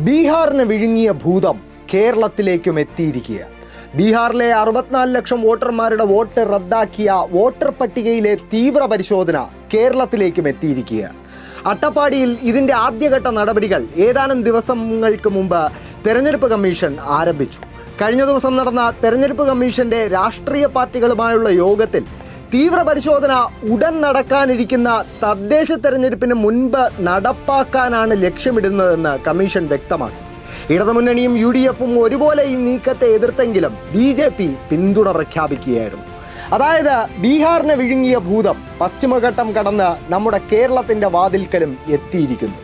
ബീഹാറിന് വിഴുങ്ങിയ ഭൂതം കേരളത്തിലേക്കും എത്തിയിരിക്കുക. ബീഹാറിലെ 64 ലക്ഷം വോട്ടർമാരുടെ വോട്ട് റദ്ദാക്കിയ വോട്ടർ പട്ടികയിലെ തീവ്ര പരിശോധന കേരളത്തിലേക്കും എത്തിയിരിക്കുക. അട്ടപ്പാടിയിൽ ഇതിൻ്റെ ആദ്യഘട്ട നടപടികൾ ഏതാനും ദിവസങ്ങൾക്ക് മുമ്പ് തെരഞ്ഞെടുപ്പ് കമ്മീഷൻ ആരംഭിച്ചു. കഴിഞ്ഞ ദിവസം നടന്ന തെരഞ്ഞെടുപ്പ് കമ്മീഷന്റെ രാഷ്ട്രീയ പാർട്ടികളുമായുള്ള യോഗത്തിൽ തീവ്ര പരിശോധന ഉടൻ നടക്കാനിരിക്കുന്ന തദ്ദേശ തെരഞ്ഞെടുപ്പിന് മുൻപ് നടപ്പാക്കാനാണ് ലക്ഷ്യമിടുന്നതെന്ന് കമ്മീഷൻ വ്യക്തമാക്കി. ഇടതുമുന്നണിയും UDF-ഉം ഒരുപോലെ ഈ നീക്കത്തെ എതിർത്തെങ്കിലും BJP പിന്തുണ പ്രഖ്യാപിക്കുകയായിരുന്നു. അതായത് ബീഹാറിനെ വിഴുങ്ങിയ ഭൂതം പശ്ചിമഘട്ടം കടന്ന് നമ്മുടെ കേരളത്തിൻ്റെ വാതിൽക്കലും എത്തിയിരിക്കുന്നു.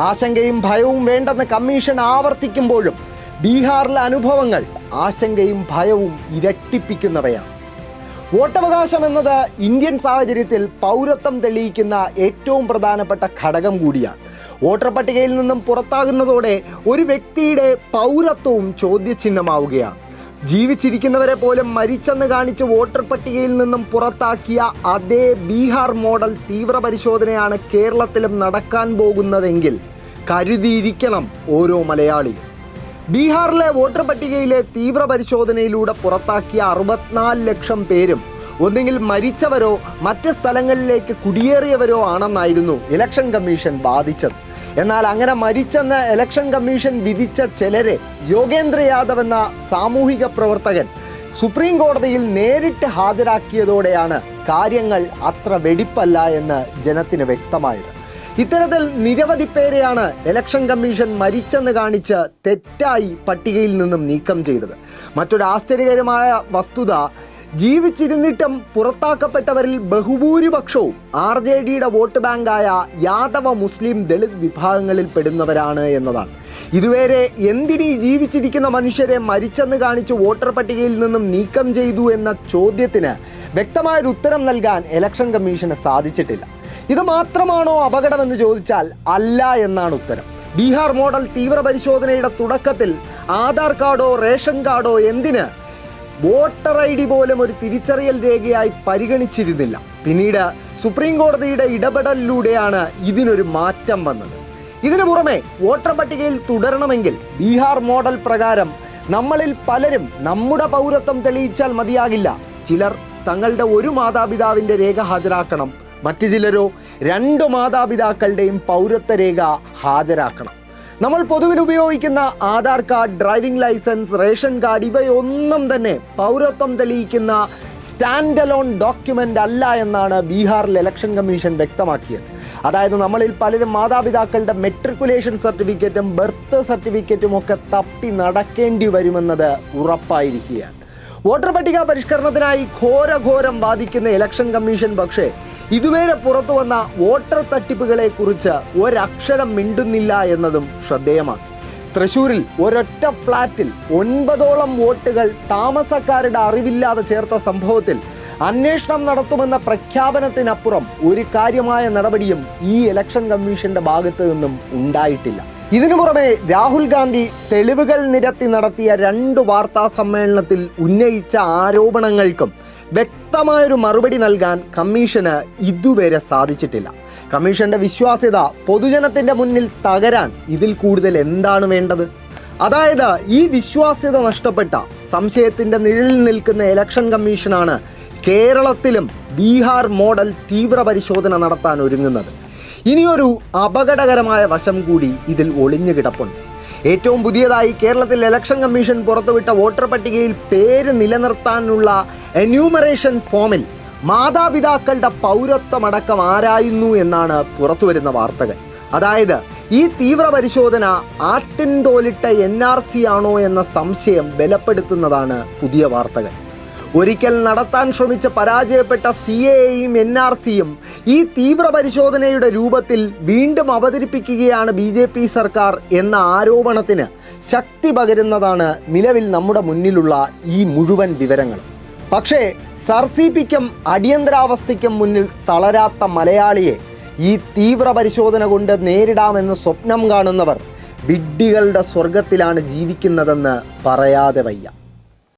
ആശങ്കയും ഭയവും വേണ്ടെന്ന് കമ്മീഷൻ ആവർത്തിക്കുമ്പോഴും ബീഹാറിലെ അനുഭവങ്ങൾ ആശങ്കയും ഭയവും ഇരട്ടിപ്പിക്കുന്നവയാണ്. വോട്ടവകാശം എന്നത് ഇന്ത്യൻ സാഹചര്യത്തിൽ പൗരത്വം തെളിയിക്കുന്ന ഏറ്റവും പ്രധാനപ്പെട്ട ഘടകം കൂടിയാണ്. വോട്ടർ പട്ടികയിൽ നിന്നും പുറത്താകുന്നതോടെ ഒരു വ്യക്തിയുടെ പൗരത്വവും ചോദ്യചിഹ്നമാവുകയാണ്. ജീവിച്ചിരിക്കുന്നവരെ പോലും മരിച്ചെന്ന് കാണിച്ച് വോട്ടർ പട്ടികയിൽ നിന്നും പുറത്താക്കിയ അതേ ബീഹാർ മോഡൽ തീവ്ര പരിശോധനയാണ് കേരളത്തിലും നടക്കാൻ പോകുന്നതെങ്കിൽ കരുതിയിരിക്കണം ഓരോ മലയാളിയും. ബീഹാറിലെ വോട്ടർ പട്ടികയിലെ തീവ്ര പരിശോധനയിലൂടെ പുറത്താക്കിയ 64 ലക്ഷം പേരും ഒന്നുകിൽ മരിച്ചവരോ മറ്റ് സ്ഥലങ്ങളിലേക്ക് കുടിയേറിയവരോ ആണെന്നായിരുന്നു ഇലക്ഷൻ കമ്മീഷൻ വാദിച്ചത്. എന്നാൽ അങ്ങനെ മരിച്ചെന്ന് ഇലക്ഷൻ കമ്മീഷൻ വിധിച്ച ചിലരെ യോഗേന്ദ്ര യാദവ് എന്ന സാമൂഹിക പ്രവർത്തകൻ സുപ്രീം കോടതിയിൽ നേരിട്ട് ഹാജരാക്കിയതോടെയാണ് കാര്യങ്ങൾ അത്ര വെടിപ്പല്ല എന്ന് ജനത്തിന് വ്യക്തമായത്. ഇത്തരത്തിൽ നിരവധി പേരെയാണ് ഇലക്ഷൻ കമ്മീഷൻ മരിച്ചെന്ന് കാണിച്ച് തെറ്റായി പട്ടികയിൽ നിന്നും നീക്കം ചെയ്തത്. മറ്റൊരു ആശ്ചര്യകരമായ വസ്തുത, ജീവിച്ചിരുന്നിട്ടും പുറത്താക്കപ്പെട്ടവരിൽ ബഹുഭൂരിപക്ഷവും RJDയുടെ വോട്ട് ബാങ്കായ യാദവ മുസ്ലിം ദളിത് വിഭാഗങ്ങളിൽ പെടുന്നവരാണ് എന്നതാണ്. ഇതുവരെ എന്തിനീ ജീവിച്ചിരിക്കുന്ന മനുഷ്യരെ മരിച്ചെന്ന് കാണിച്ച് വോട്ടർ പട്ടികയിൽ നിന്നും നീക്കം ചെയ്തു എന്ന ചോദ്യത്തിന് വ്യക്തമായൊരു ഉത്തരം നൽകാൻ ഇലക്ഷൻ കമ്മീഷന് സാധിച്ചിട്ടില്ല. ഇത് മാത്രമാണോ അപകടമെന്ന് ചോദിച്ചാൽ അല്ല എന്നാണ് ഉത്തരം. ബീഹാർ മോഡൽ തീവ്ര പരിശോധനയുടെ തുടക്കത്തിൽ ആധാർ കാർഡോ റേഷൻ കാർഡോ എന്തിന് വോട്ടർ ID പോലും ഒരു തിരിച്ചറിയൽ രേഖയായി പരിഗണിച്ചിരുന്നില്ല. പിന്നീട് സുപ്രീം കോടതിയുടെ ഇടപെടലിലൂടെയാണ് ഇതിനൊരു മാറ്റം വന്നത്. ഇതിനു പുറമെ വോട്ടർ പട്ടികയിൽ തുടരണമെങ്കിൽ ബീഹാർ മോഡൽ പ്രകാരം നമ്മളിൽ പലരും നമ്മുടെ പൗരത്വം തെളിയിച്ചാൽ മതിയാകില്ല. ചിലർ തങ്ങളുടെ ഒരു മാതാപിതാവിൻ്റെ രേഖ ഹാജരാക്കണം, മറ്റു ചിലരോ 2 മാതാപിതാക്കളുടെയും പൗരത്വ രേഖ ഹാജരാക്കണം. നമ്മൾ പൊതുവിൽ ഉപയോഗിക്കുന്ന Aadhaar card, driving licence, ration card ഇവയൊന്നും തന്നെ പൗരത്വം തെളിയിക്കുന്ന സ്റ്റാൻഡ് അലോൺ ഡോക്യുമെൻ്റ് അല്ല എന്നാണ് ബീഹാറിൽ ഇലക്ഷൻ കമ്മീഷൻ വ്യക്തമാക്കിയത്. അതായത് നമ്മളിൽ പലരും മാതാപിതാക്കളുടെ മെട്രിക്കുലേഷൻ സർട്ടിഫിക്കറ്റും ബർത്ത് സർട്ടിഫിക്കറ്റും ഒക്കെ തപ്പി നടക്കേണ്ടി വരുമെന്നത് ഉറപ്പായിരിക്കുകയാണ്. വോട്ടർ പട്ടിക പരിഷ്കരണത്തിനായി ഘോരഘോരം വാദിക്കുന്ന ഇലക്ഷൻ കമ്മീഷൻ പക്ഷേ ഇതുവരെ പുറത്തു വന്ന വോട്ടർ തട്ടിപ്പുകളെ കുറിച്ച് ഒരക്ഷരം മിണ്ടുന്നില്ല എന്നതും ശ്രദ്ധേയമാണ്. തൃശ്ശൂരിൽ ഒരൊറ്റ ഫ്ലാറ്റിൽ 9ഓളം വോട്ടുകൾ താമസക്കാരുടെ അറിവില്ലാതെ ചേർത്ത സംഭവത്തിൽ അന്വേഷണം നടത്തുമെന്ന പ്രഖ്യാപനത്തിനപ്പുറം ഒരു കാര്യമായ നടപടിയും ഈ ഇലക്ഷൻ കമ്മീഷന്റെ ഭാഗത്തു നിന്നും ഉണ്ടായിട്ടില്ല. ഇതിനു പുറമെ രാഹുൽ ഗാന്ധി തെളിവുകൾ നിരത്തി നടത്തിയ 2 വാർത്താ സമ്മേളനത്തിൽ ഉന്നയിച്ച ആരോപണങ്ങൾക്കും വ്യക്തമായൊരു മറുപടി നൽകാൻ കമ്മീഷന് ഇതുവരെ സാധിച്ചിട്ടില്ല. കമ്മീഷന്റെ വിശ്വാസ്യത പൊതുജനത്തിന്റെ മുന്നിൽ തകരാൻ ഇതിൽ കൂടുതൽ എന്താണ് വേണ്ടത്? അതായത് ഈ വിശ്വാസ്യത നഷ്ടപ്പെട്ട സംശയത്തിന്റെ നിഴലിൽ നിൽക്കുന്ന ഇലക്ഷൻ കമ്മീഷനാണ് കേരളത്തിലും ബീഹാർ മോഡൽ തീവ്ര പരിശോധന നടത്താൻ ഒരുങ്ങുന്നത്. ഇനിയൊരു അപകടകരമായ വശം കൂടി ഇതിൽ ഒളിഞ്ഞു കിടപ്പുണ്ട്. ഏറ്റവും പുതിയതായി കേരളത്തിൽ ഇലക്ഷൻ കമ്മീഷൻ പുറത്തുവിട്ട വോട്ടർ പട്ടികയിൽ പേര് നിലനിർത്താനുള്ള എന്യൂമറേഷൻ ഫോമിൽ മാതാപിതാക്കളുടെ പൗരത്വമടക്കം ആരായുന്നു എന്നാണ് പുറത്തുവരുന്ന വാർത്തകൾ. അതായത് ഈ തീവ്ര പരിശോധന ആട്ടിൻതോലിട്ട NRC ആണോ എന്ന സംശയം ബലപ്പെടുത്തുന്നതാണ് പുതിയ വാർത്തകൾ. ഒരിക്കൽ നടത്താൻ ശ്രമിച്ച് പരാജയപ്പെട്ട CAAയും NRCയും ഈ തീവ്ര പരിശോധനയുടെ രൂപത്തിൽ വീണ്ടും അവതരിപ്പിക്കുകയാണ് BJP സർക്കാർ എന്ന ആരോപണത്തിന് ശക്തി പകരുന്നതാണ് നിലവിൽ നമ്മുടെ മുന്നിലുള്ള ഈ മുഴുവൻ വിവരങ്ങൾ. പക്ഷേ SRCPക്കും അടിയന്തരാവസ്ഥയ്ക്കും മുന്നിൽ തളരാത്ത മലയാളിയെ ഈ തീവ്ര പരിശോധന കൊണ്ട് നേരിടാമെന്ന് സ്വപ്നം കാണുന്നവർ വിഡ്ഢികളുടെ സ്വർഗത്തിലാണ് ജീവിക്കുന്നതെന്ന് പറയാതെ വയ്യ.